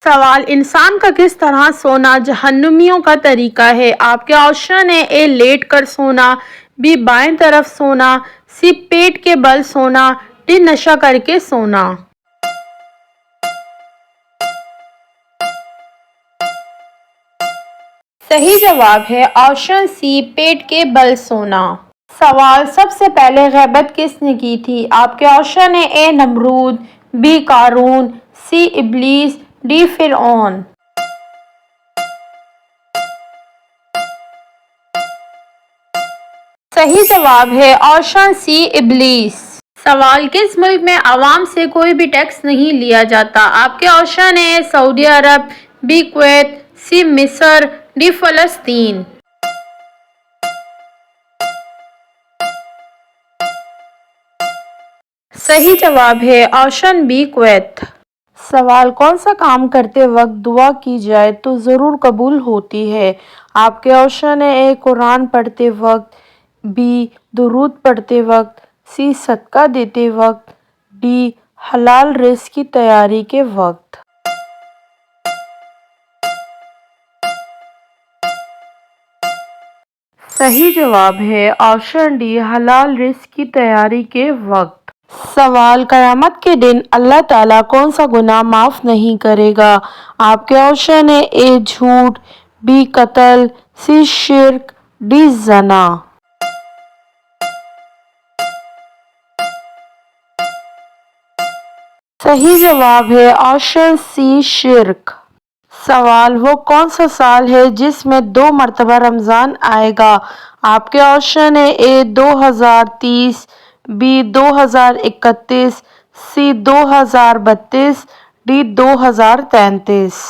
سوال: انسان کا کس طرح سونا جہنمیوں کا طریقہ ہے؟ آپ کے آپشن ہیں: اے لیٹ کر سونا، بی بائیں طرف سونا، سی پیٹ کے بل سونا، ڈی نشا کر کے سونا۔ صحیح جواب ہے آپشن سی، پیٹ کے بل سونا۔ سوال: سب سے پہلے غیبت کس نے کی تھی؟ آپ کے آپشن ہیں: اے نمرود، بی قارون، سی ابلیس، ڈی فرعون۔ صحیح جواب ہے آپشن سی، ابلیس۔ سوال: کس ملک میں عوام سے کوئی بھی ٹیکس نہیں لیا جاتا؟ آپ کے آپشن ہیں: سعودی عرب، بی کویت، سی مصر، ڈی فلسطین۔ صحیح جواب ہے آپشن بی، کویت۔ سوال: کون سا کام کرتے وقت دعا کی جائے تو ضرور قبول ہوتی ہے؟ آپ کے آپشن ہیں: اے قرآن پڑھتے وقت، بی درود پڑھتے وقت، سی صدقہ دیتے وقت، ڈی حلال رزق کی تیاری کے وقت۔ صحیح جواب ہے آپشن ڈی، حلال رزق کی تیاری کے وقت۔ سوال: قیامت کے دن اللہ تعالیٰ کون سا گناہ معاف نہیں کرے گا؟ آپ کے آپشن ہیں: اے جھوٹ، بی قتل، سی شرک، ڈی زنا۔ صحیح جواب ہے آپشن سی، شرک۔ سوال: وہ کون سا سال ہے جس میں 2 مرتبہ رمضان آئے گا؟ آپ کے آپشن ہیں: اے 2030، بی 2031، سی 2032، ڈی 2033۔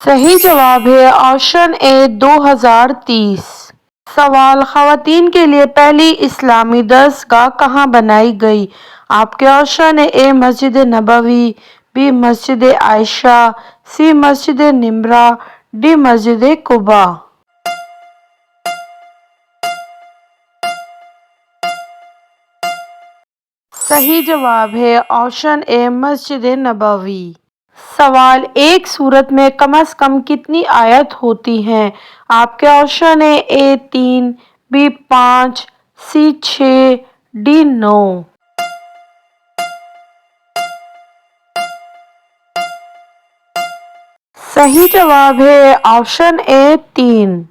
صحیح جواب ہے آپشن اے، 2030۔ سوال: خواتین کے لیے پہلی اسلامی درس گاہ کہاں بنائی گئی؟ آپ کے آپشن ہیں: اے Masjid Nabawi, be Masjid Aisha, C Masjid Nimra, D مسجد قباء۔ صحیح جواب ہے آپشن اے، مسجد نبوی۔ سوال: ایک سورت میں کم از کم کتنی آیات ہوتی ہیں؟ آپ کے آپشن ہیں: اے 3، بی 5، سی 6، ڈی 9۔ صحیح جواب ہے آپشن اے، 3۔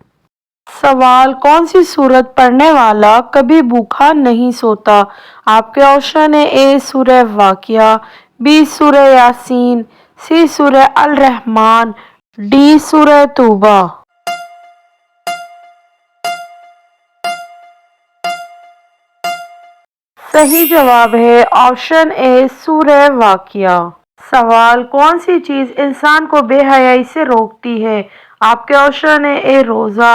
سوال: کون سی سورت پڑھنے والا کبھی بھوکا نہیں سوتا؟ آپ کے آپشن ہیں: اے سورہ واقعہ، بی سورہ یاسین، سی سورہ الرحمن، ڈی سورہ توبہ۔ صحیح جواب ہے آپشن اے، سورہ واقعہ۔ سوال: کون سی چیز انسان کو بے حیائی سے روکتی ہے؟ آپ کے آپشن ہیں: اے روزہ،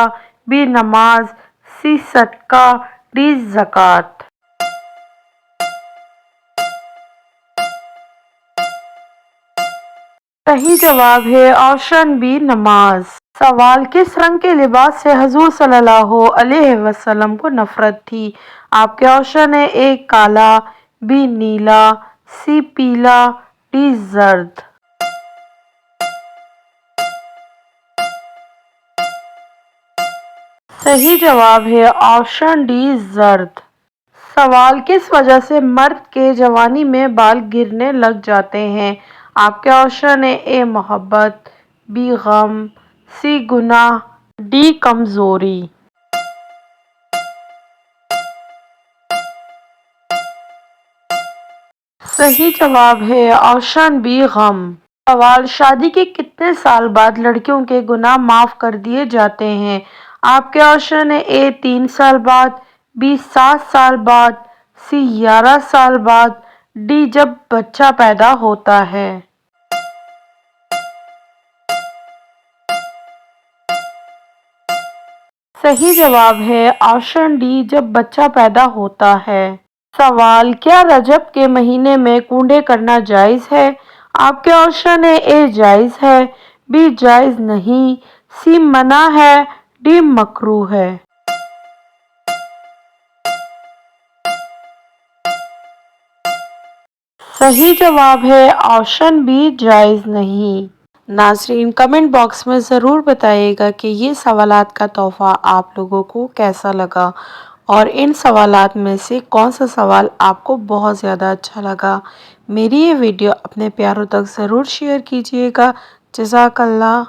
بی نماز، سی صدقہ، ڈی زکوٰۃ۔ صحیح جواب ہے آپشن بی، نماز۔ سوال: کس رنگ کے لباس سے حضور صلی اللہ علیہ وسلم کو نفرت تھی؟ آپ کے آپشن ہیں: اے کالا، بی نیلا، سی پیلا، ڈی زرد۔ صحیح جواب ہے آپشن ڈی، زرد۔ سوال: کس وجہ سے مرد کے جوانی میں بال گرنے لگ جاتے ہیں؟ آپ کے آپشن ہیں: اے محبت، بی غم، سی گناہ، ڈی کمزوری۔ صحیح جواب ہے آپشن بی، غم۔ سوال: شادی کے کتنے سال بعد لڑکیوں کے گناہ معاف کر دیے جاتے ہیں؟ آپ کے آپشن ہیں: اے 3 سال بعد، بی 7 سال بعد، سی 11 سال بعد، ڈی جب بچہ پیدا ہوتا ہے۔ صحیح جواب ہے آپشن ڈی، جب بچہ پیدا ہوتا ہے۔ سوال: کیا رجب کے مہینے میں کونڈے کرنا جائز ہے؟ آپ کے آپشن ہیں: اے جائز ہے، بی جائز نہیں، سی منع ہے، ڈی مکروہ ہے۔ صحیح جواب ہے آپشن بی جائز نہیں۔ ناظرین کمنٹ باکس میں ضرور بتائیے گا کہ یہ سوالات کا تحفہ آپ لوگوں کو کیسا لگا اور ان سوالات میں سے کون سا سوال آپ کو بہت زیادہ اچھا لگا۔ میری یہ ویڈیو اپنے پیاروں تک ضرور شیئر کیجیے گا۔ جزاک اللہ۔